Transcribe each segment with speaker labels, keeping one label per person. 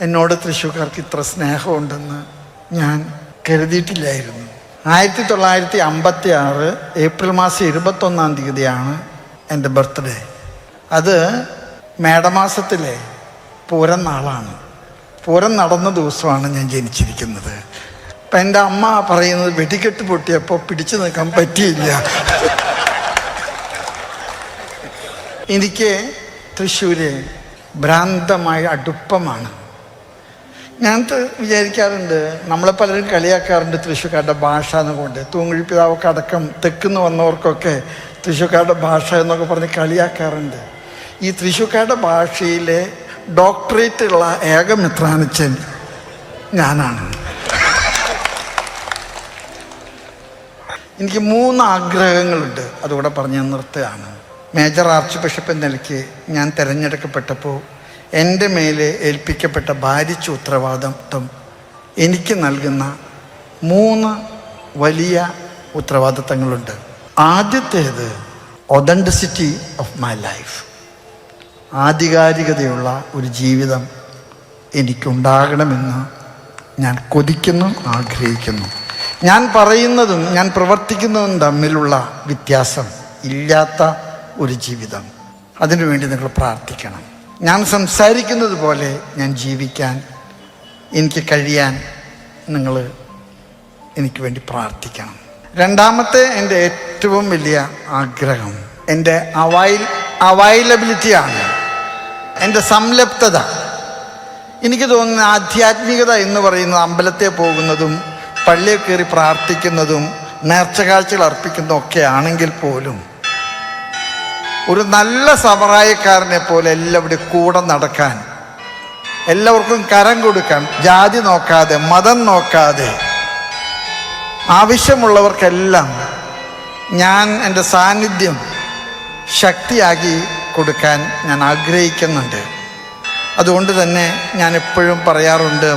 Speaker 1: എന്നോട് തൃശ്ശൂർക്കാർക്ക് ഇത്ര സ്നേഹമുണ്ടെന്ന് ഞാൻ കരുതിയിട്ടില്ലായിരുന്നു. 1956 ഏപ്രിൽ മാസം 21 തീയതിയാണ് എൻ്റെ ബർത്ത്ഡേ. അത് മേടമാസത്തിലെ പൂരം നാളാണ്. പൂരം നടന്ന ദിവസമാണ് ഞാൻ ജനിച്ചിരിക്കുന്നത്. അപ്പം എൻ്റെ അമ്മ പറയുന്നത് വെടിക്കെട്ട് പൊട്ടിയപ്പോൾ പിടിച്ചു നിൽക്കാൻ പറ്റിയില്ല. എനിക്ക് തൃശ്ശൂര് ഭ്രാന്തമായ അടുപ്പമാണ്. ഞാൻ വിചാരിക്കാറുണ്ട്, നമ്മളെ പലരും കളിയാക്കാറുണ്ട് തൃശ്ശൂർക്കാരുടെ ഭാഷ എന്നുകൊണ്ട്. തൂങ്ങുഴിപ്പിതാവൊക്കെ അടക്കം തെക്കുന്ന് വന്നവർക്കൊക്കെ തൃശ്ശൂർക്കാരുടെ ഭാഷ എന്നൊക്കെ പറഞ്ഞ് കളിയാക്കാറുണ്ട്. ഈ തൃശ്ശൂർക്കാരുടെ ഭാഷയിലെ ഡോക്ടറേറ്റ് ഉള്ള ഏക മെത്രാനച്ചൻ ഞാനാണ്. എനിക്ക് 3 ആഗ്രഹങ്ങളുണ്ട്, അതുകൂടെ പറഞ്ഞ് നിർത്തുകയാണ്. മേജർ ആർച്ച് ബിഷപ്പ് എന്ന നിലയ്ക്ക് ഞാൻ തിരഞ്ഞെടുക്കപ്പെട്ടപ്പോൾ എൻ്റെ മേലെ ഏൽപ്പിക്കപ്പെട്ട ഭാരിച്ച ഉത്തരവാദിത്വം എനിക്ക് നൽകുന്ന 3 വലിയ ഉത്തരവാദിത്തങ്ങളുണ്ട്. ആദ്യത്തേത് ഒതൻറ്റിസിറ്റി ഓഫ് മൈ ലൈഫ്. ആധികാരികതയുള്ള ഒരു ജീവിതം എനിക്കുണ്ടാകണമെന്ന് ഞാൻ കൊതിക്കുന്നു, ആഗ്രഹിക്കുന്നു. ഞാൻ പറയുന്നതും ഞാൻ പ്രവർത്തിക്കുന്നതും തമ്മിലുള്ള വ്യത്യാസം ഇല്ലാത്ത ഒരു ജീവിതം. അതിനുവേണ്ടി നിങ്ങൾ പ്രാർത്ഥിക്കണം. ഞാൻ സംസാരിക്കുന്നത് പോലെ ഞാൻ ജീവിക്കാൻ എനിക്ക് കഴിയാൻ നിങ്ങൾ എനിക്ക് വേണ്ടി പ്രാർത്ഥിക്കണം. രണ്ടാമത്തെ എൻ്റെ ഏറ്റവും വലിയ ആഗ്രഹം എൻ്റെ അവൈലബിലിറ്റിയാണ്, എൻ്റെ സംലപ്തത. എനിക്ക് തോന്നുന്ന ആധ്യാത്മികത എന്ന് പറയുന്നത് അമ്പലത്തിൽ പോകുന്നതും പള്ളിയിൽ കയറി പ്രാർത്ഥിക്കുന്നതും നേർച്ചകാഴ്ചകൾ അർപ്പിക്കുന്നതും ഒക്കെ ആണെങ്കിൽ പോലും ഒരു നല്ല സമറായക്കാരനെ പോലെ എല്ലാവരും കൂടെ നടക്കാൻ, എല്ലാവർക്കും കരം കൊടുക്കാൻ, ജാതി നോക്കാതെ മതം നോക്കാതെ ആവശ്യമുള്ളവർക്കെല്ലാം ഞാൻ എൻ്റെ സാന്നിധ്യം ശക്തിയാക്കി കൊടുക്കാൻ ഞാൻ ആഗ്രഹിക്കുന്നുണ്ട്. അതുകൊണ്ട് തന്നെ ഞാൻ എപ്പോഴും പറയാറുണ്ട്,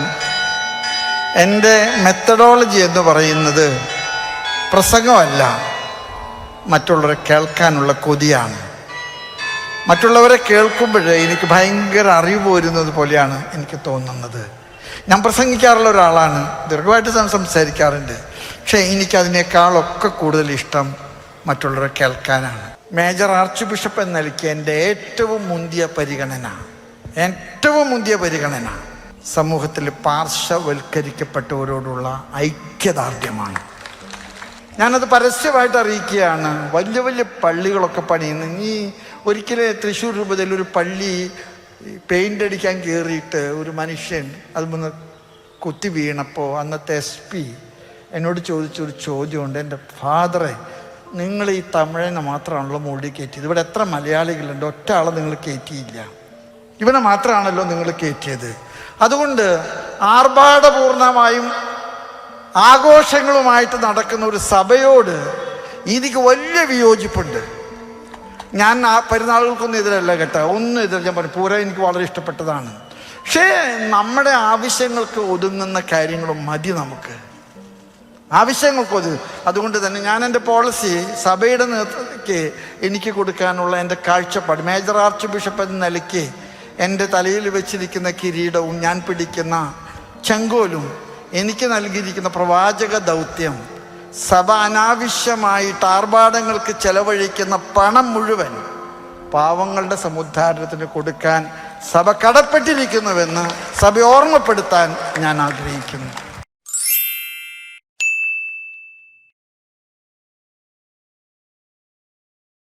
Speaker 1: എൻ്റെ മെത്തഡോളജി എന്ന് പറയുന്നത് പ്രസംഗമല്ല, മറ്റുള്ളവരെ കേൾക്കാനുള്ള കൊതിയാണ്. മറ്റുള്ളവരെ കേൾക്കുമ്പോഴേ എനിക്ക് ഭയങ്കര അറിവ് വരുന്നത് പോലെയാണ് എനിക്ക് തോന്നുന്നത്. ഞാൻ പ്രസംഗിക്കാറുള്ള ഒരാളാണ്, ദീർഘമായിട്ട് സംസാരിക്കാറുണ്ട്. പക്ഷേ എനിക്കതിനേക്കാളൊക്കെ കൂടുതൽ ഇഷ്ടം മറ്റുള്ളവരെ കേൾക്കാനാണ്. മേജർ ആർച്ച് ബിഷപ്പ് എന്ന നിലയ്ക്ക് എൻ്റെ ഏറ്റവും മുന്തിയ പരിഗണന സമൂഹത്തിൽ പാർശ്വവൽക്കരിക്കപ്പെട്ടവരോടുള്ള ഐക്യദാർഢ്യമാണ്. ഞാനത് പരസ്യമായിട്ട് അറിയിക്കുകയാണ്. വലിയ വലിയ പള്ളികളൊക്കെ പണിയുന്നു. ഈ ഒരിക്കലും തൃശ്ശൂർ രൂപതയിൽ ഒരു പള്ളി പെയിൻ്റ് അടിക്കാൻ കയറിയിട്ട് ഒരു മനുഷ്യൻ അത് മുന്ന് കുത്തി വീണപ്പോൾ അന്നത്തെ SP എന്നോട് ചോദിച്ചൊരു ചോദ്യമുണ്ട്. എൻ്റെ ഫാദറെ, നിങ്ങൾ ഈ തമിഴനെ മാത്രമാണല്ലോ മുകളിൽ കയറ്റിയത്, ഇവിടെ എത്ര മലയാളികളുണ്ട്, ഒറ്റ ആളെ നിങ്ങൾ കയറ്റിയില്ല, ഇവനെ മാത്രമാണല്ലോ നിങ്ങൾ കയറ്റിയത്. അതുകൊണ്ട് ആർഭാടപൂർണമായും ആഘോഷങ്ങളുമായിട്ട് നടക്കുന്ന ഒരു സഭയോട് എനിക്ക് വലിയ വിയോജിപ്പുണ്ട്. ഞാൻ ആ പെരുന്നാളുകൾക്കൊന്നും എതിരല്ല കേട്ടോ, ഒന്നും എതിരെ. ഞാൻ പറഞ്ഞു പൂരം എനിക്ക് വളരെ ഇഷ്ടപ്പെട്ടതാണ്. പക്ഷേ നമ്മുടെ ആവശ്യങ്ങൾക്ക് ഒതുങ്ങുന്ന കാര്യങ്ങളും മതി നമുക്ക്, ആവശ്യങ്ങൾക്ക് ഒതുങ്ങും. അതുകൊണ്ട് തന്നെ ഞാൻ എൻ്റെ പോളിസി സഭയുടെ നേതൃത്വത്തിലേക്ക് എനിക്ക് കൊടുക്കാനുള്ള എൻ്റെ കാഴ്ചപ്പാട്, മേജർ ആർച്ച് ബിഷപ്പ് എന്ന നിലയ്ക്ക് എൻ്റെ തലയിൽ വെച്ചിരിക്കുന്ന കിരീടവും ഞാൻ പിടിക്കുന്ന ചെങ്കോലും എനിക്ക് നൽകിയിരിക്കുന്ന പ്രവാചക ദൗത്യം, സഭ അനാവശ്യമായിട്ട് ആർഭാടങ്ങൾക്ക് ചെലവഴിക്കുന്ന പണം മുഴുവൻ പാവങ്ങളുടെ സമുദ്ധാരണത്തിന് കൊടുക്കാൻ സഭ കടപ്പെട്ടിരിക്കുന്നുവെന്ന് സഭ ഓർമ്മപ്പെടുത്താൻ ഞാൻ ആഗ്രഹിക്കുന്നു.